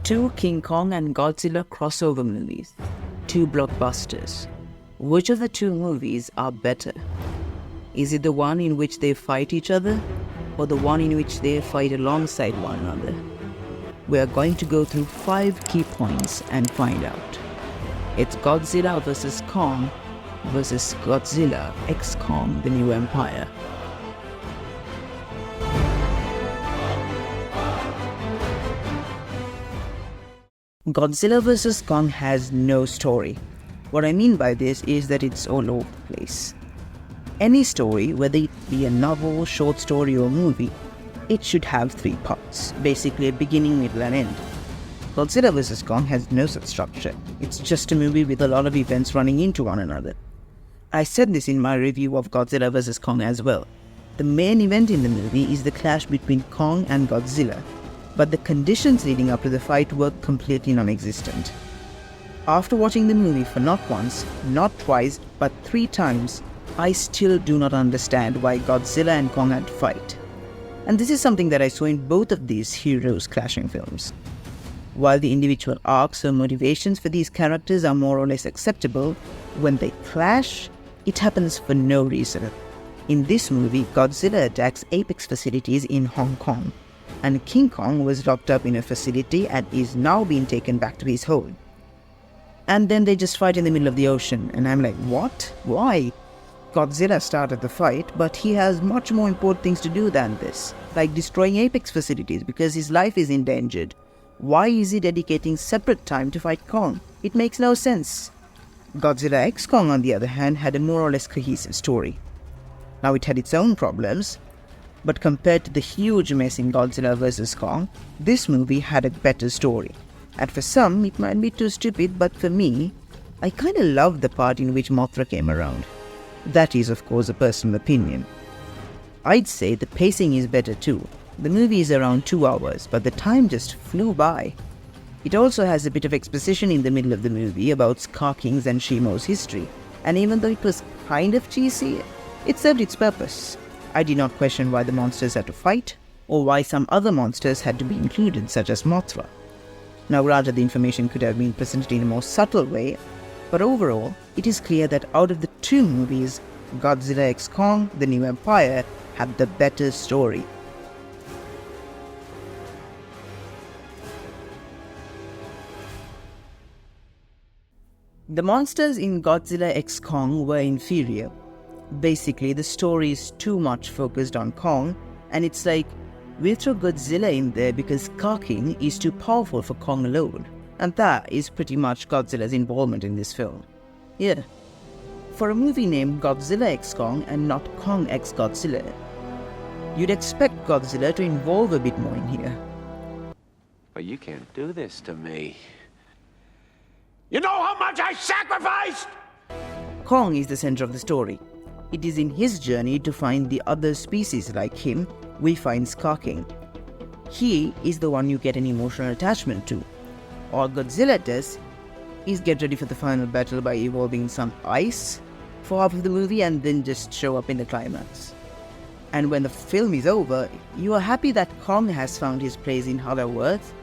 Two King Kong and Godzilla crossover movies. Two blockbusters. Which of the two movies are better? Is it the one in which they fight each other, or the one in which they fight alongside one another? We are going to go through 5 key points and find out. It's Godzilla vs. Kong versus Godzilla x Kong: The New Empire. Godzilla vs. Kong has no story. What I mean by this is that it's all over the place. Any story, whether it be a novel, short story or movie, it should have 3 parts, basically a beginning, middle and end. Godzilla vs. Kong has no such structure. It's just a movie with a lot of events running into one another. I said this in my review of Godzilla vs. Kong as well. The main event in the movie is the clash between Kong and Godzilla, but the conditions leading up to the fight were completely non-existent. After watching the movie for not once, not twice, but 3 times, I still do not understand why Godzilla and Kong had to fight. And this is something that I saw in both of these heroes clashing films. While the individual arcs or motivations for these characters are more or less acceptable, when they clash, it happens for no reason. In this movie, Godzilla attacks Apex facilities in Hong Kong, and King Kong was locked up in a facility and is now being taken back to his home. And then they just fight in the middle of the ocean, and I'm like, what? Why? Godzilla started the fight, but he has much more important things to do than this, like destroying Apex facilities because his life is endangered. Why is he dedicating separate time to fight Kong? It makes no sense. Godzilla x Kong, on the other hand, had a more or less cohesive story. Now it had its own problems, but compared to the huge mess in Godzilla vs. Kong, this movie had a better story. And for some, it might be too stupid, but for me, I kinda loved the part in which Mothra came around. That is, of course, a personal opinion. I'd say the pacing is better too. The movie is around 2 hours, but the time just flew by. It also has a bit of exposition in the middle of the movie about Ska King's and Shimo's history, and even though it was kind of cheesy, it served its purpose. I did not question why the monsters had to fight, or why some other monsters had to be included, such as Mothra. Now granted, the information could have been presented in a more subtle way, but overall, it is clear that out of the 2 movies, Godzilla x Kong: The New Empire had the better story. The monsters in Godzilla x Kong were inferior. Basically, the story is too much focused on Kong, and it's like, we throw Godzilla in there because Ska King is too powerful for Kong alone. And that is pretty much Godzilla's involvement in this film. Yeah. For a movie named Godzilla x Kong and not Kong x Godzilla, you'd expect Godzilla to involve a bit more in here. But you can't do this to me. You know how much I sacrificed? Kong is the center of the story. It is in his journey to find the other species like him we find Ska King. He is the one you get an emotional attachment to. All Godzilla does is get ready for the final battle by evolving some ice for half of the movie and then just show up in the climax. And when the film is over, you are happy that Kong has found his place in Hollow Earth,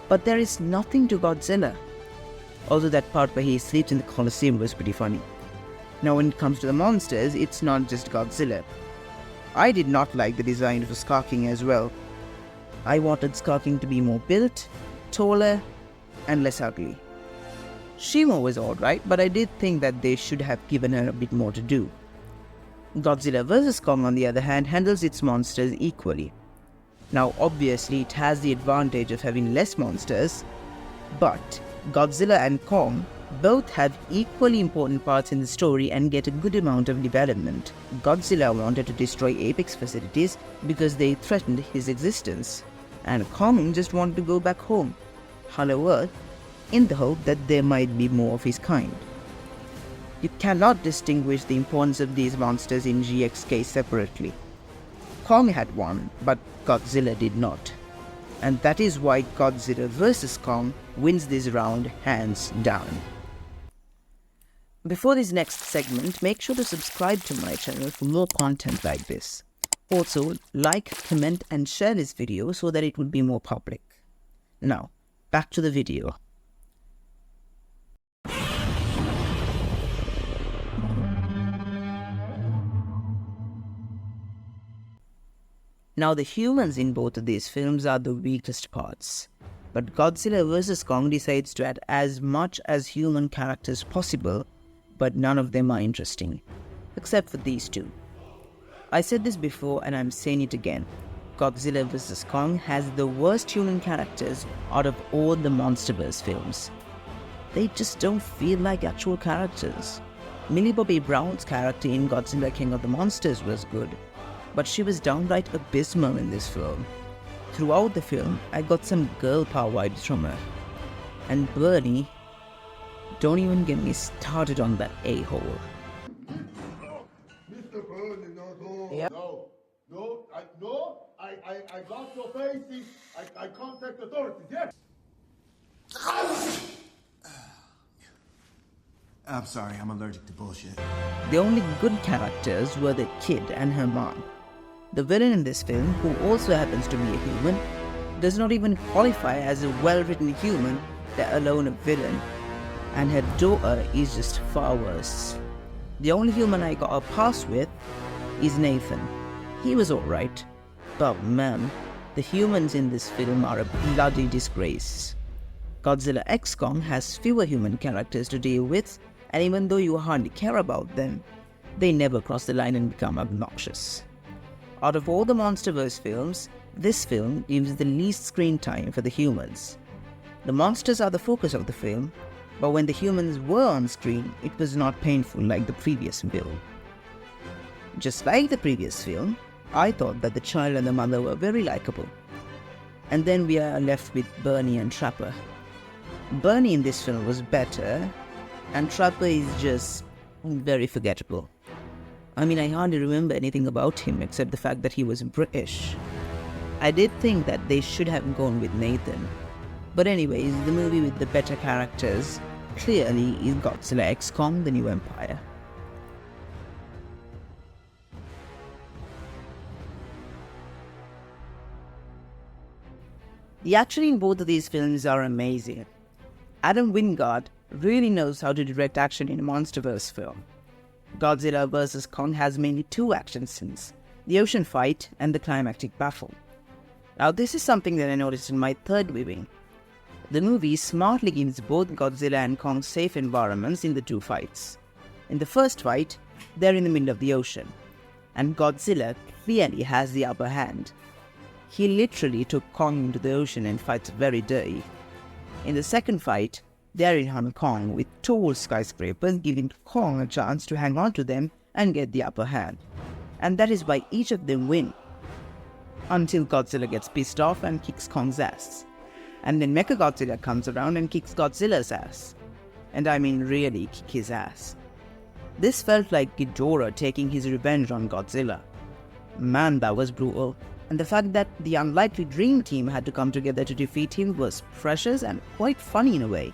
but there is nothing to Godzilla. Although that part where he sleeps in the Colosseum was pretty funny. Now when it comes to the monsters, it's not just Godzilla. I did not like the design for Ska King as well. I wanted Ska King to be more built, taller, and less ugly. Shimo was alright, but I did think that they should have given her a bit more to do. Godzilla vs. Kong, on the other hand, handles its monsters equally. Now obviously it has the advantage of having less monsters, but Godzilla and Kong both have equally important parts in the story and get a good amount of development. Godzilla wanted to destroy Apex facilities because they threatened his existence, and Kong just wanted to go back home, Hollow Earth, in the hope that there might be more of his kind. You cannot distinguish the importance of these monsters in GXK separately. Kong had one, but Godzilla did not. And that is why Godzilla vs. Kong wins this round hands down. Before this next segment, make sure to subscribe to my channel for more content like this. Also, like, comment and share this video so that it would be more public. Now, back to the video. Now, the humans in both of these films are the weakest parts, but Godzilla vs. Kong decides to add as much as human characters possible, but none of them are interesting, except for these two. I said this before and I'm saying it again. Godzilla vs. Kong has the worst human characters out of all the MonsterVerse films. They just don't feel like actual characters. Millie Bobby Brown's character in Godzilla King of the Monsters was good, but she was downright abysmal in this film. Throughout the film, I got some girl power vibes from her. And Bernie, don't even get me started on that a-hole. Mr. Bernie, no. Yep. I got your face. I contact authorities, yes. I'm sorry, I'm allergic to bullshit. The only good characters were the kid and her mom. The villain in this film, who also happens to be a human, does not even qualify as a well-written human, let alone a villain. And her daughter is just far worse. The only human I got a pass with is Nathan. He was alright, but man, the humans in this film are a bloody disgrace. Godzilla x Kong has fewer human characters to deal with, and even though you hardly care about them, they never cross the line and become obnoxious. Out of all the MonsterVerse films, this film gives the least screen time for the humans. The monsters are the focus of the film, but when the humans were on screen, it was not painful like the previous film. Just like the previous film, I thought that the child and the mother were very likable. And then we are left with Bernie and Trapper. Bernie in this film was better, and Trapper is just very forgettable. I mean, I hardly remember anything about him except the fact that he was British. I did think that they should have gone with Nathan. But anyways, the movie with the better characters clearly is Godzilla x Kong: The New Empire. The action in both of these films are amazing. Adam Wingard really knows how to direct action in a MonsterVerse film. Godzilla vs. Kong has mainly two action scenes, the ocean fight and the climactic battle. Now this is something that I noticed in my third viewing. The movie smartly gives both Godzilla and Kong safe environments in the two fights. In the first fight, they're in the middle of the ocean, and Godzilla clearly has the upper hand. He literally took Kong into the ocean and fights very dirty. In the second fight, they're in Hong Kong with tall skyscrapers, giving Kong a chance to hang on to them and get the upper hand. And that is why each of them win. Until Godzilla gets pissed off and kicks Kong's ass. And then Mechagodzilla comes around and kicks Godzilla's ass. And I mean really kick his ass. This felt like Ghidorah taking his revenge on Godzilla. Man, that was brutal. And the fact that the unlikely dream team had to come together to defeat him was precious and quite funny in a way.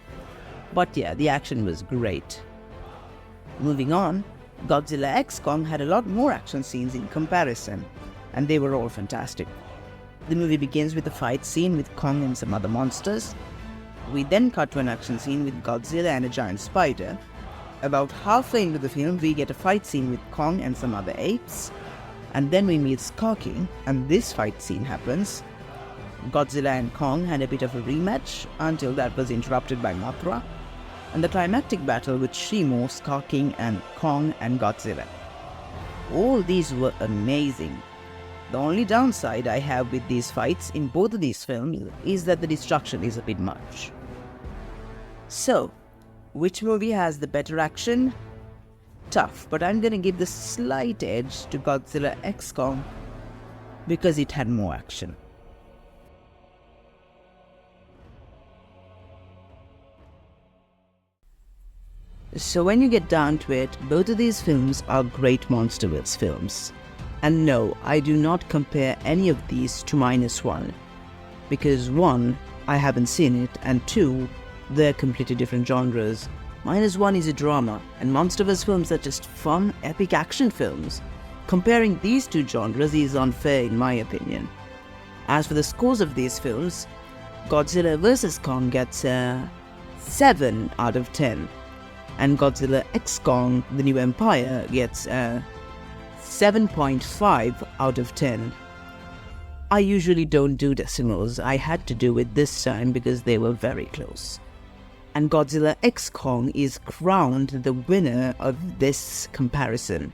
But yeah, the action was great. Moving on, Godzilla x Kong had a lot more action scenes in comparison, and they were all fantastic. The movie begins with a fight scene with Kong and some other monsters. We then cut to an action scene with Godzilla and a giant spider. About halfway into the film, we get a fight scene with Kong and some other apes. And then we meet Scar King, and this fight scene happens. Godzilla and Kong had a bit of a rematch until that was interrupted by Mothra, and the climactic battle with Shimo, Scar King and Kong and Godzilla. All these were amazing. The only downside I have with these fights in both of these films is that the destruction is a bit much. So, which movie has the better action? Tough, but I'm gonna give the slight edge to Godzilla x Kong because it had more action. So when you get down to it, both of these films are great MonsterVerse films. And no, I do not compare any of these to -1. Because 1, I haven't seen it, and 2, they're completely different genres. -1 is a drama, and MonsterVerse films are just fun, epic action films. Comparing these two genres is unfair in my opinion. As for the scores of these films, Godzilla vs. Kong gets a 7 out of 10. And Godzilla x Kong The New Empire gets a 7.5 out of 10. I usually don't do decimals. I had to do it this time because they were very close. And Godzilla x Kong is crowned the winner of this comparison.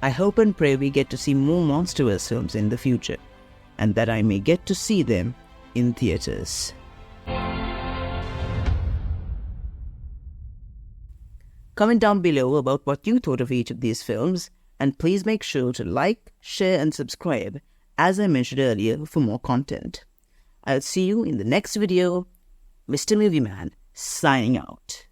I hope and pray we get to see more Monsterverse films in the future, and that I may get to see them in theatres. Comment down below about what you thought of each of these films, and please make sure to like, share and subscribe, as I mentioned earlier, for more content. I'll see you in the next video. Mr. Movie Man, signing out.